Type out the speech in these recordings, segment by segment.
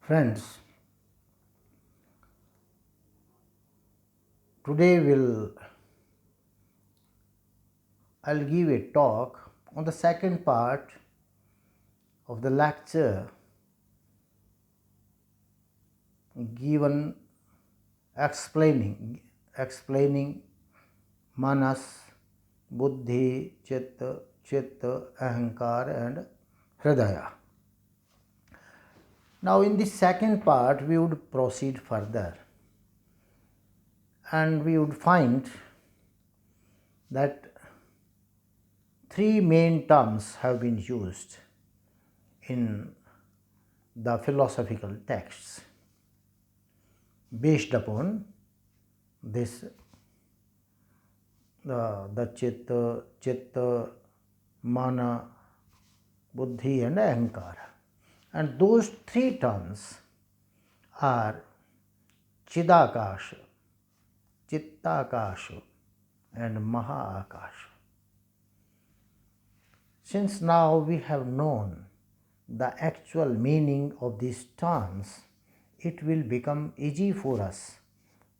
Friends, today I'll give a talk on the second part of the lecture given explaining manas, buddhi, chitta, ahankar and hridaya. Now in the second part we would proceed further and we would find that three main terms have been used in the philosophical texts based upon this the chitta, mana, buddhi and ahankara. And those three terms are chidakasha, chittakasa and mahakasha. Since now we have known the actual meaning of these terms, it will become easy for us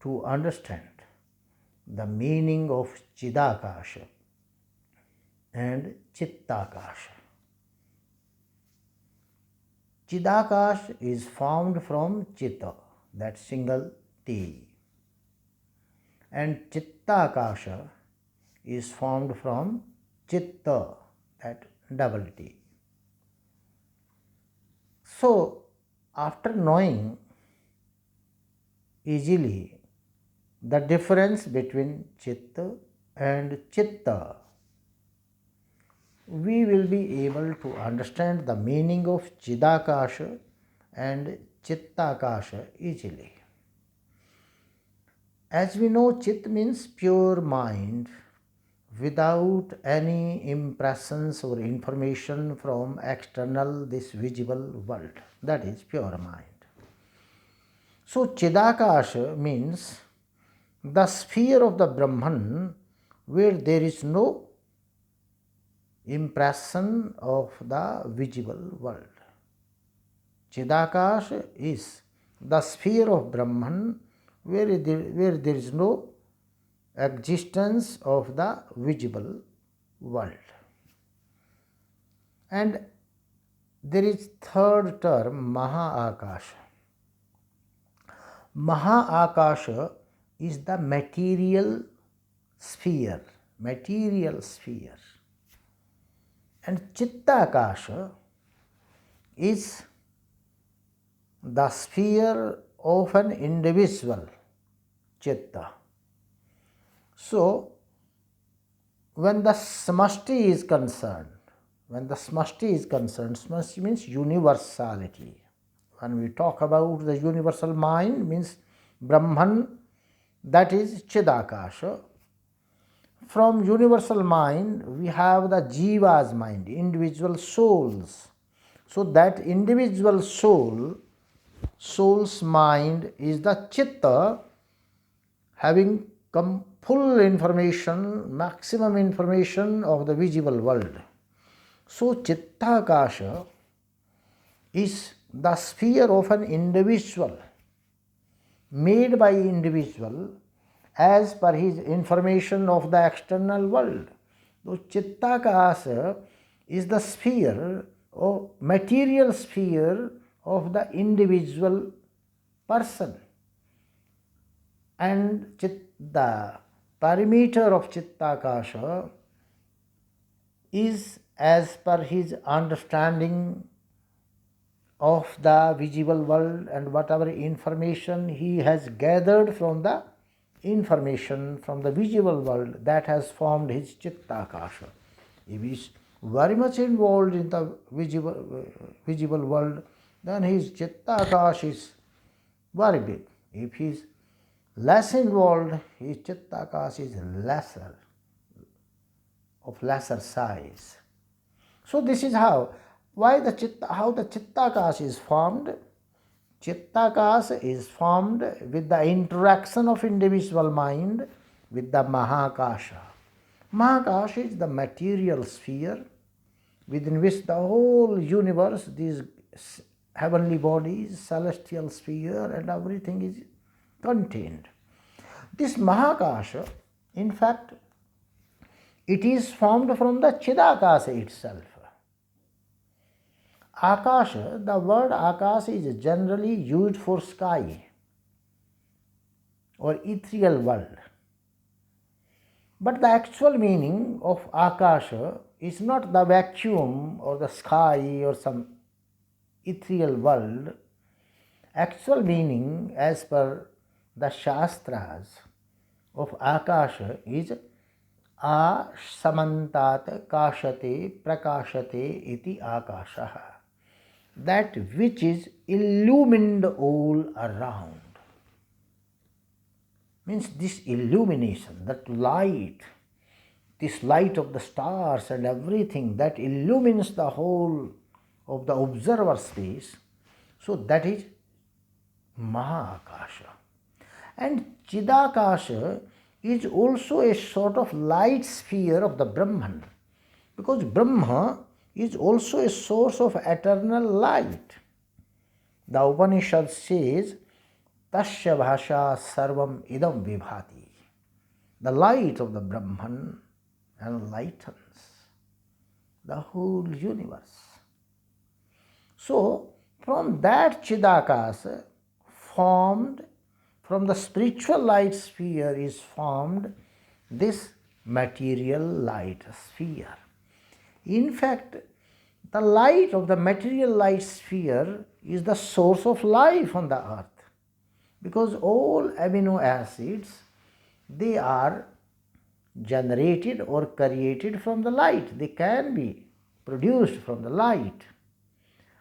to understand the meaning of chidakasha and chittakasa. Chidakasha is formed from chitta, that single T, and chittakasa is formed from chitta, that double T. So, after knowing easily the difference between chitta and chitta, we will be able to understand the meaning of chidakasha and chittakasha easily. As we know, chit means pure mind without any impressions or information from external, this visible world. That is pure mind. So chidakasha means the sphere of the Brahman where there is no impression of the visible world. Chidakasha is the sphere of Brahman where there is no existence of the visible world. And there is third term, mahakasha. Mahakasha is the material sphere. And chittakasha is the sphere of an individual chitta. So, when the samashti is concerned, samashti means universality. When we talk about the universal mind, means Brahman, that is chidakasha. From universal mind, we have the jiva's mind, individual souls. So that individual soul's mind is the chitta, having full information, maximum information of the visible world. So chittakasha is the sphere of an individual, made by individual as per his information of the external world. So chittakasa is the sphere or material sphere of the individual person, and the perimeter of chittakasha is as per his understanding of the visible world and whatever information he has gathered from the information from the visible world, that has formed his chittakasha. If he is very much involved in the visible world, then his chittakasha is very big. If he is less involved, his chittakasha is lesser size. So this is how the chittakasha is formed. Chittakasa is formed with the interaction of individual mind with the mahakasha. Mahakasha is the material sphere within which the whole universe, these heavenly bodies, celestial sphere, and everything is contained. This mahakasha, in fact, it is formed from the chidakasa itself. Akasha, the word akasha is generally used for sky or ethereal world. But the actual meaning of akasha is not the vacuum or the sky or some ethereal world. Actual meaning, as per the Shastras, of akasha is samantat kashate prakashate iti akasha, that which is illumined all around. Means this illumination, that light, this light of the stars and everything that illumines the whole of the observer space, so that is mahakasha. And chidakasha is also a sort of light sphere of the Brahman, because Brahma is also a source of eternal light. The Upanishad says, Tasya bhasha sarvam idam vibhati. The light of the Brahman enlightens the whole universe. So, from that chidakasa formed, from the spiritual light sphere is formed this material light sphere. In fact, the light of the material light sphere is the source of life on the earth, because all amino acids, they are generated or created from the light. They can be produced from the light.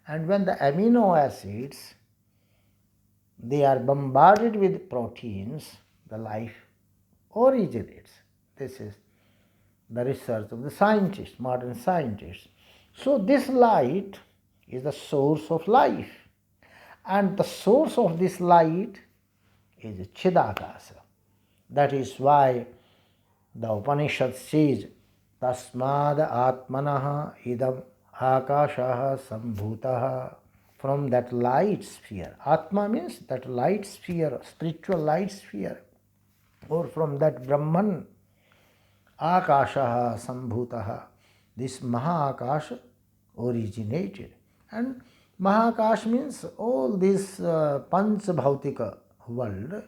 And when the amino acids, they are bombarded with proteins, the life originates. This is the research of the scientists, modern scientists. So this light is the source of life. And the source of this light is chidakasa. That is why the Upanishad says, Tasmad Atmanaha idam akashaha sambhutaha. From that light sphere. Atma means that light sphere, spiritual light sphere. Or from that Brahman, akashaha sambhutaha. This mahakasha originated. And mahakash means all this panch-bhautika world,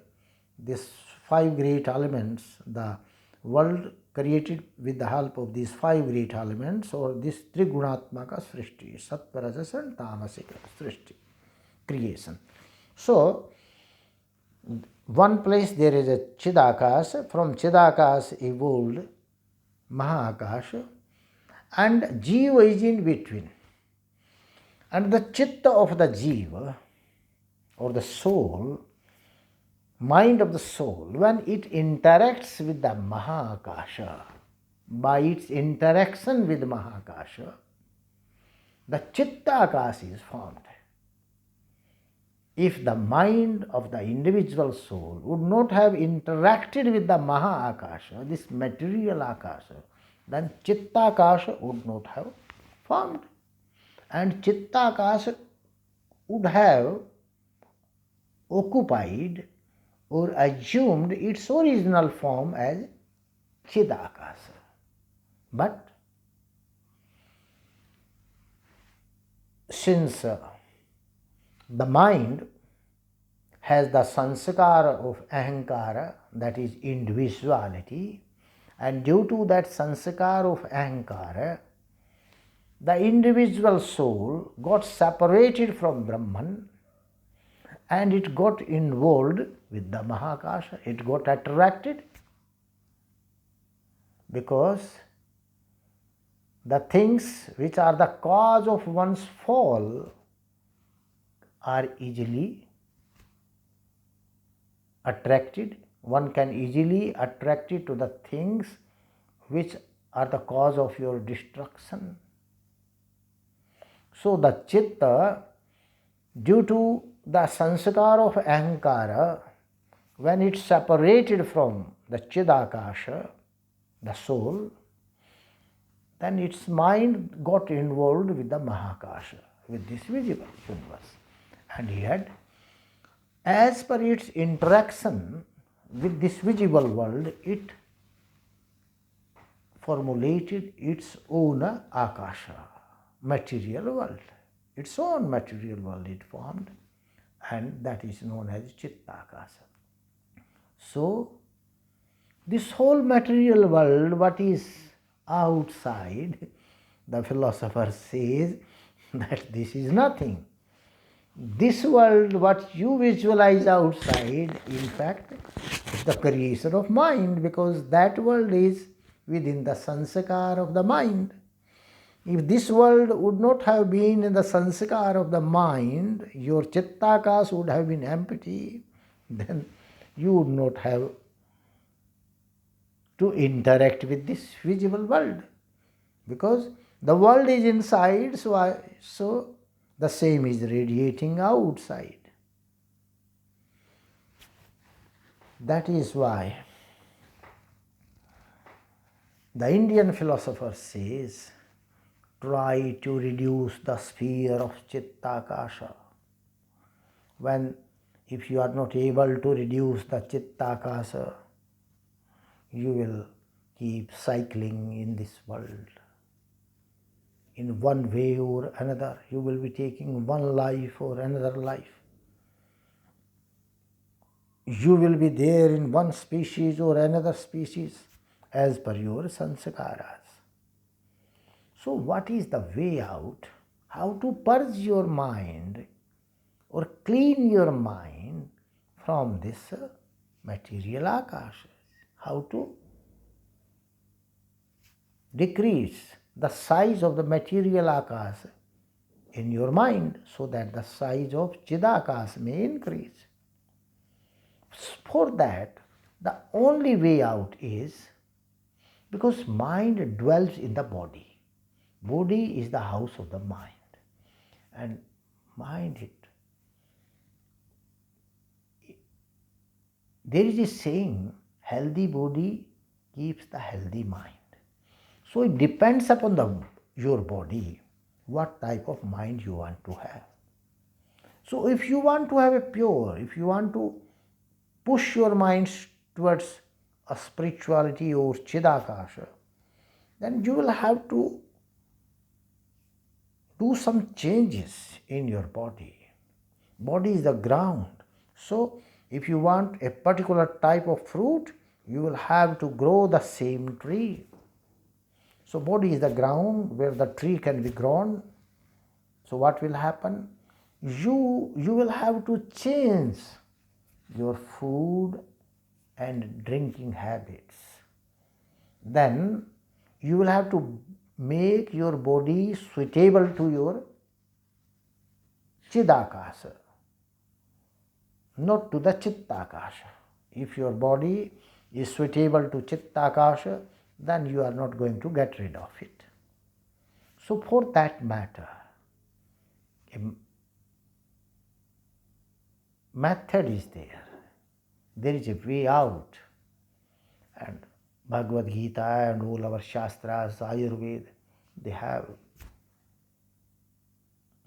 these five great elements, the world created with the help of these five great elements, or this trigunatmaka srishti, sattva, rajas and tamasika srishti, creation. So, one place there is a chidakasa, from chidakasa evolved mahakasha, and jiva is in between. And the chitta of the jiva, or the soul, mind of the soul, when it interacts with the mahakasha, by its interaction with mahakasha, the chittakasa is formed. If the mind of the individual soul would not have interacted with the mahakasha, this material akasha, then chittakasa would not have formed. And chittakasa would have occupied or assumed its original form as chidakasa. But since the mind has the sanskara of ahankara, that is individuality, and due to that sanskara of ahankara, the individual soul got separated from Brahman and it got involved with the mahakasha. It got attracted because the things which are the cause of one's fall are easily attracted. One can easily attract it to the things which are the cause of your destruction. So the chitta, due to the sanskara of ahankara, when it separated from the chidakasha, the soul, then its mind got involved with the mahakasha, with this visible universe. And he had, as per its interaction with this visible world, it formulated its own akasha, material world. Its own material world it formed, and that is known as chittakasa. So, this whole material world, what is outside, the philosopher says that this is nothing. This world, what you visualize outside, in fact, is the creation of mind, because that world is within the sanskar of the mind. If this world would not have been in the sanskar of the mind, your chittakas would have been empty, then you would not have to interact with this visible world, because the world is inside, so the same is radiating outside. That is why the Indian philosopher says, try to reduce the sphere of chittakasha. If you are not able to reduce the chittakasha, you will keep cycling in this world. In one way or another, you will be taking one life or another life. You will be there in one species or another species as per your sanskaras. So what is the way out? How to purge your mind or clean your mind from this material akasha? How to decrease the size of the material akasha in your mind so that the size of chidakasa may increase. For that, the only way out is, because mind dwells in the body. Body is the house of the mind. And there is a saying, healthy body keeps the healthy mind. So it depends upon your body, what type of mind you want to have. So if you want to have if you want to push your minds towards a spirituality or chidakasha, then you will have to do some changes in your body. Body is the ground. So if you want a particular type of fruit, you will have to grow the same tree. So body is the ground where the tree can be grown. So what will happen? You will have to change your food and drinking habits. Then you will have to make your body suitable to your chidakasa, not to the chittakasha. If your body is suitable to chittakasha, then you are not going to get rid of it. So for that matter, a method is there. There is a way out. And Bhagavad Gita and all our Shastras, Ayurveda, they have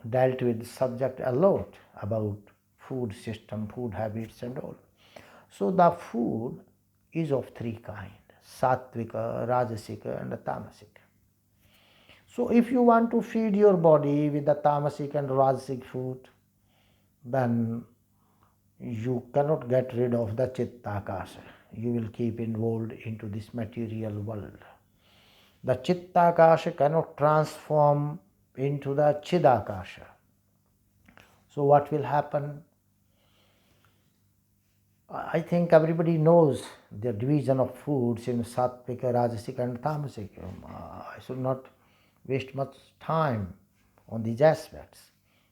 dealt with the subject a lot about food system, food habits and all. So the food is of three kinds, sattvika, rajasika and tamasika. So if you want to feed your body with the tamasic and rajasic food, then you cannot get rid of the chittakasha. You will keep involved into this material world. The chittakasha cannot transform into the chidakasha. So what will happen? I think everybody knows the division of foods in sattvika, rajasika and tamasika. I should not waste much time on these aspects.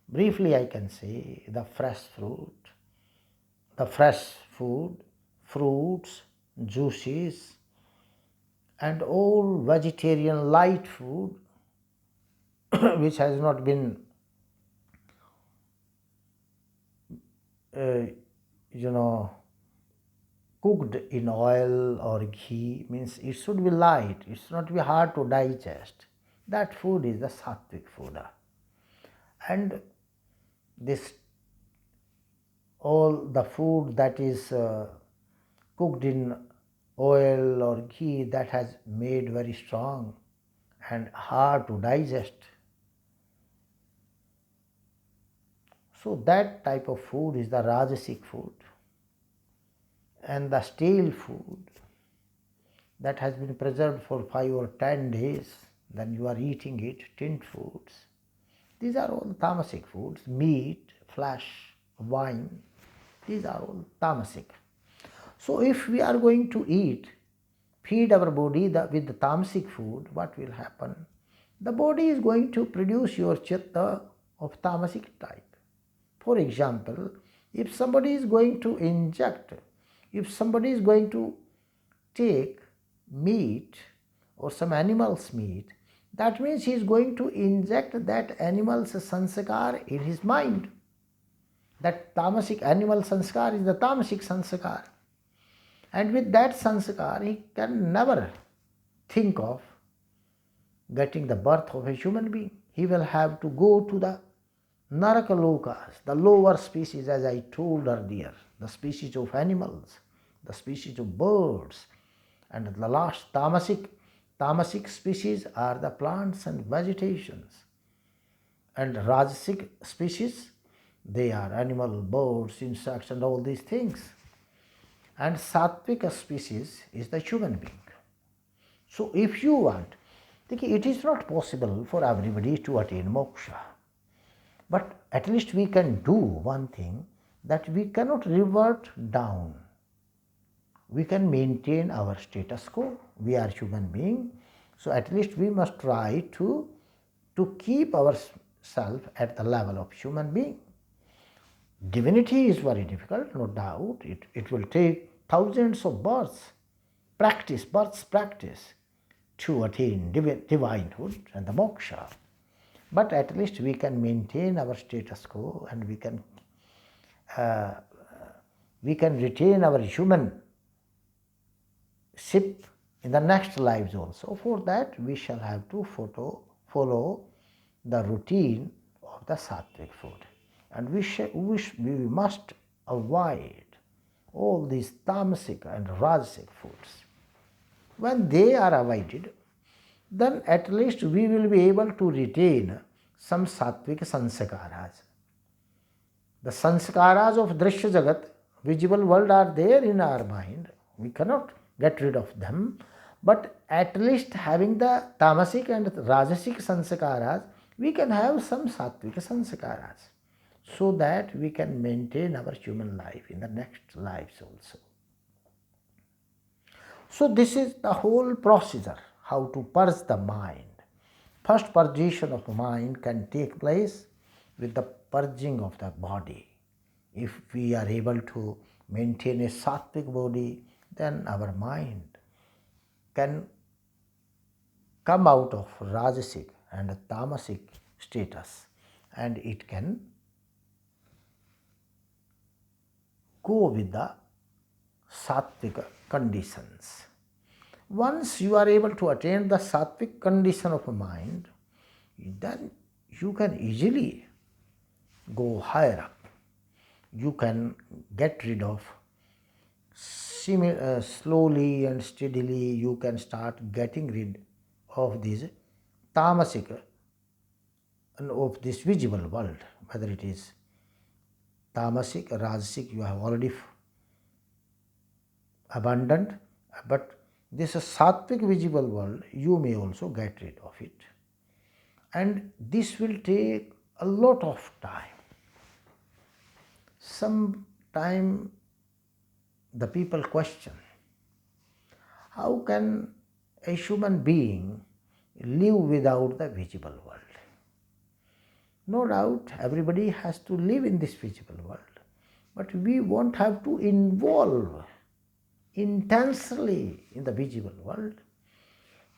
Briefly I can say the fresh food, fruits, juices and all vegetarian light food which has not been cooked in oil or ghee, means it should be light, it should not be hard to digest. That food is the sattvic food. And this all the food that is cooked in oil or ghee, that has made very strong and hard to digest. So that type of food is the Rajasic food. And the stale food that has been preserved for 5 or 10 days, then you are eating it, tinned foods. These are all tamasic foods, meat, flesh, wine, these are all tamasic. So if we are going to feed our body with the tamasic food, what will happen? The body is going to produce your chitta of tamasic type. For example, if somebody is going to take meat or some animal's meat, that means he is going to inject that animal's sanskar in his mind. That tamasic animal sanskar is the tamasic sanskar. And with that sanskar, he can never think of getting the birth of a human being. He will have to go to the Narakalokas, the lower species, as I told earlier, the species of animals, the species of birds, and the last tamasic species are the plants and vegetations. And Rajasic species, they are animal, birds, insects, and all these things. And Sattvic species is the human being. So if you want, it is not possible for everybody to attain moksha. But at least we can do one thing, that we cannot revert down. We can maintain our status quo. We are human beings. So at least we must try to keep ourselves at the level of human being. Divinity is very difficult, no doubt. It will take thousands of births practice to attain divinehood and the moksha. But at least we can maintain our status quo, and we can retain our humanship in the next lives also. For that, we shall have to follow the routine of the sattvic food, and we must avoid all these tamasic and rajasic foods. When they are avoided, then at least we will be able to retain some sattvic sanskaras. The sanskaras of Drishya Jagat, visible world, are there in our mind. We cannot get rid of them. But at least having the tamasic and rajasic sanskaras, we can have some sattvic sanskaras, so that we can maintain our human life in the next lives also. So this is the whole procedure, how to purge the mind. First purgation of the mind can take place with the purging of the body. If we are able to maintain a sattvic body, then our mind can come out of rajasic and tamasic status, and it can go with the sattvic conditions. Once you are able to attain the sattvic condition of a mind, then you can easily go higher up. You can get rid of slowly and steadily, you can start getting rid of these tamasic and of this visible world. Whether it is tamasic, rajasic, you have already abandoned, but this sattvic visible world, you may also get rid of it. And this will take a lot of time. Sometime the people question, how can a human being live without the visible world? No doubt everybody has to live in this visible world, but we won't have to involve intensely in the visible world,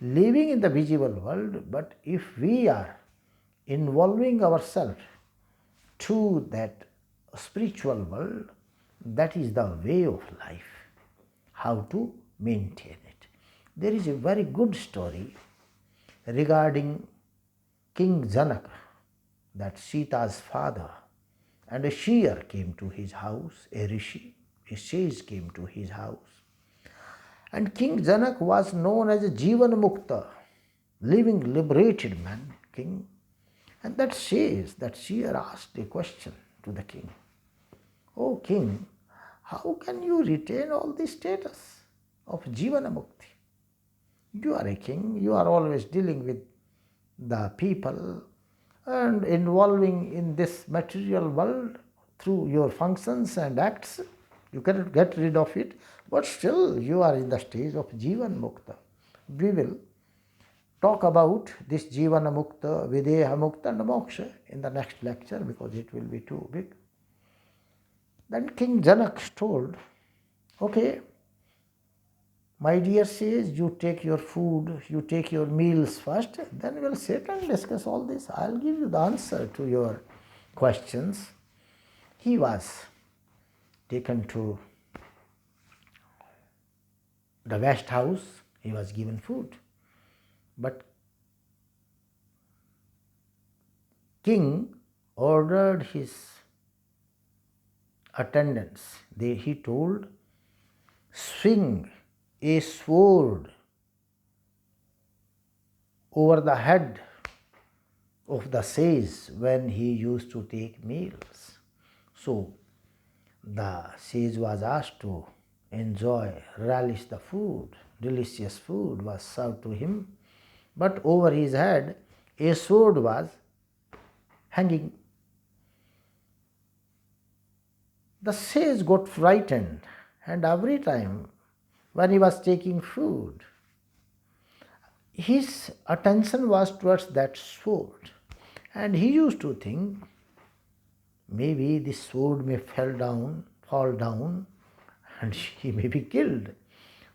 living in the visible world. But if we are involving ourselves to that spiritual world, that is the way of life, how to maintain it. There is a very good story regarding King Janaka, that Sita's father, and a seer came to his house, a rishi, a sage came to his house. And King Janak was known as a Jivan Mukta, living liberated man, king. And that sage, that seer asked a question to the king. "O king, how can you retain all the status of Jivana Mukti? You are a king, you are always dealing with the people and involving in this material world through your functions and acts. You cannot get rid of it, but still you are in the stage of Jivan Mukta." We will talk about this Jivana Mukta, Videha Mukta and Moksha in the next lecture because it will be too big. Then King Janak told, "Okay, my dear sage, you take your food, you take your meals first, then we'll sit and discuss all this. I'll give you the answer to your questions." He was taken to the guest house, he was given food. But king ordered his attendants, he told, "Swing a sword over the head of the sage when he used to take meals." So the sage was asked to enjoy, relish the food. Delicious food was served to him, but over his head a sword was hanging. The sage got frightened, and every time when he was taking food, his attention was towards that sword, and he used to think, maybe this sword may fall down, and he may be killed.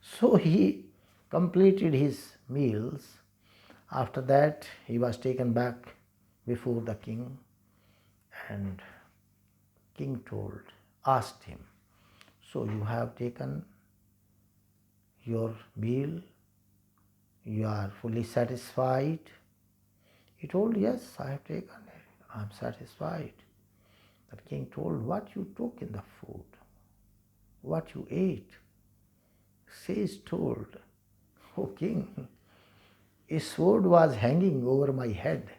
So he completed his meals. After that, he was taken back before the king, and king asked him, "So you have taken your meal? You are fully satisfied?" He told, "Yes, I have taken it. I am satisfied." The king told, "What you took in the food? What you ate?" Sage told, "O king, a sword was hanging over my head.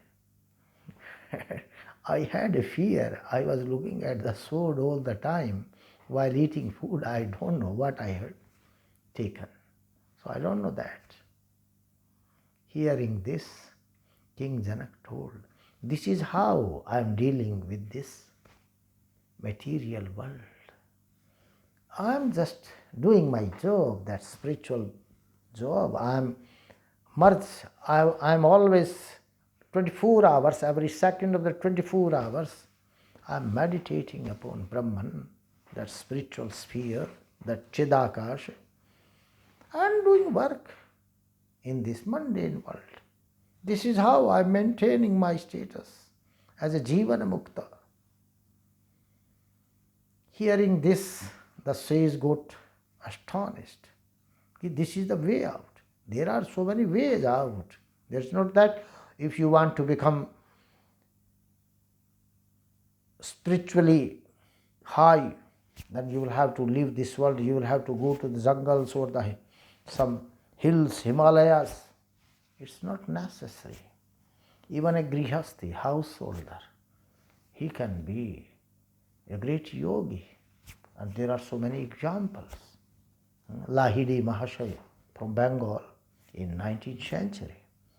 I had a fear. I was looking at the sword all the time while eating food. I don't know what I had taken. So I don't know that." Hearing this, King Janak told, "This is how I am dealing with this material world. I am just doing my job, that spiritual job. I am always 24 hours, every second of the 24 hours, I am meditating upon Brahman, that spiritual sphere, that chidakasha, and doing work in this mundane world. This is how I am maintaining my status as a Jivana Mukta." Hearing this, the sage got astonished. This is the way out. There are so many ways out. It's not that if you want to become spiritually high, then you will have to leave this world, you will have to go to the jungles or some hills, Himalayas. It's not necessary. Even a grihasthi, householder, he can be a great yogi. And there are so many examples. Lahidi Mahashaya from Bengal in 19th century.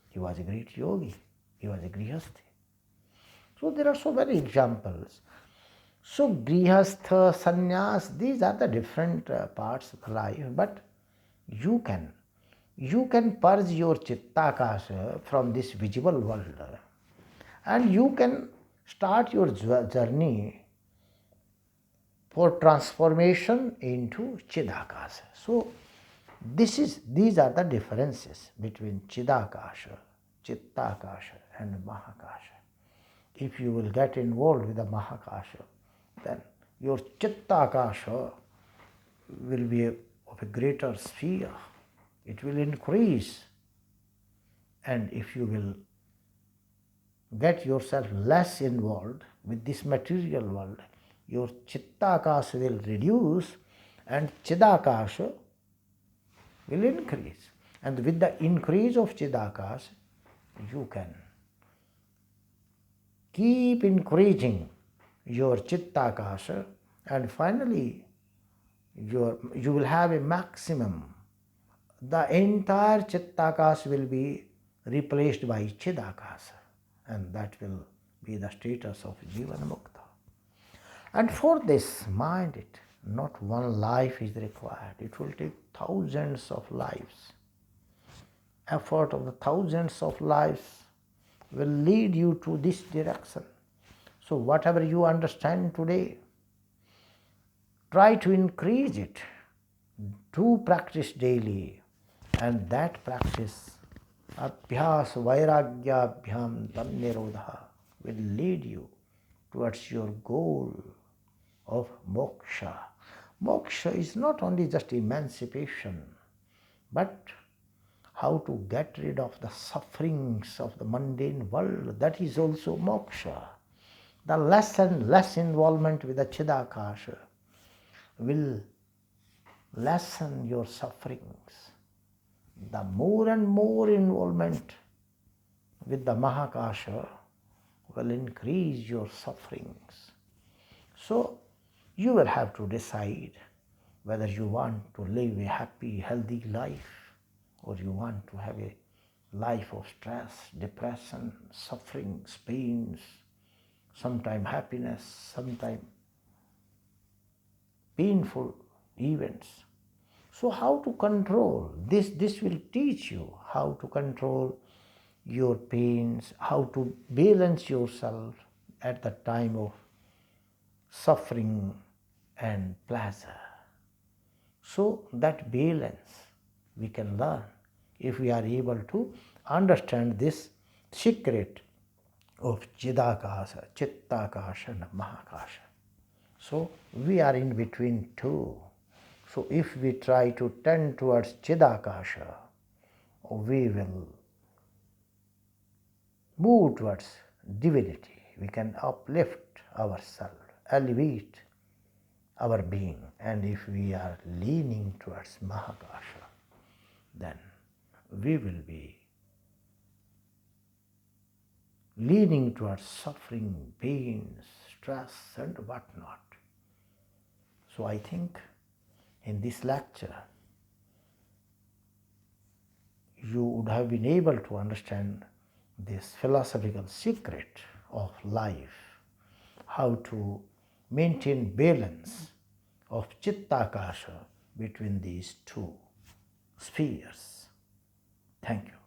He was a great yogi. He was a grihasthi. So there are so many examples. So grihastha, sannyas, these are the different parts of life. But you can purge your chittakasa from this visible world, and you can start your journey for transformation into chidakasa. So these are the differences between chidakasha, chittakasha and mahakasha. If you will get involved with the mahakasha, then your chittakasha will be of a greater sphere. It will increase. And if you will get yourself less involved with this material world, your chittakasa will reduce and chidakasha will increase. And with the increase of chidakasa, you can keep increasing your chittakasa, and finally you will have a maximum. The entire chittakasa will be replaced by chidakasa, and that will be the status of Jivana Mukta. And for this, mind it, not one life is required. It will take thousands of lives. Effort of the thousands of lives will lead you to this direction. So whatever you understand today, try to increase it. Do practice daily, and that practice, abhyas vairagyabhyam tannirodha, will lead you towards your goal of moksha. Moksha is not only just emancipation, but how to get rid of the sufferings of the mundane world. That is also moksha. The less and less involvement with the chidakasha will lessen your sufferings. The more and more involvement with the mahakasha will increase your sufferings. So you will have to decide whether you want to live a happy, healthy life, or you want to have a life of stress, depression, sufferings, pains, sometimes happiness, sometimes painful events. So how to control this? This will teach you how to control your pains, how to balance yourself at the time of suffering and pleasure. So that balance we can learn if we are able to understand this secret of chidakasa, chittakasa and mahakasha. So we are in between two. So if we try to tend towards chidakasha, we will move towards divinity. We can uplift ourselves, elevate our being. And if we are leaning towards mahakasha, then we will be leaning towards suffering, pains, stress and whatnot. So I think in this lecture you would have been able to understand this philosophical secret of life, how to maintain balance of chittakasha between these two spheres. Thank you.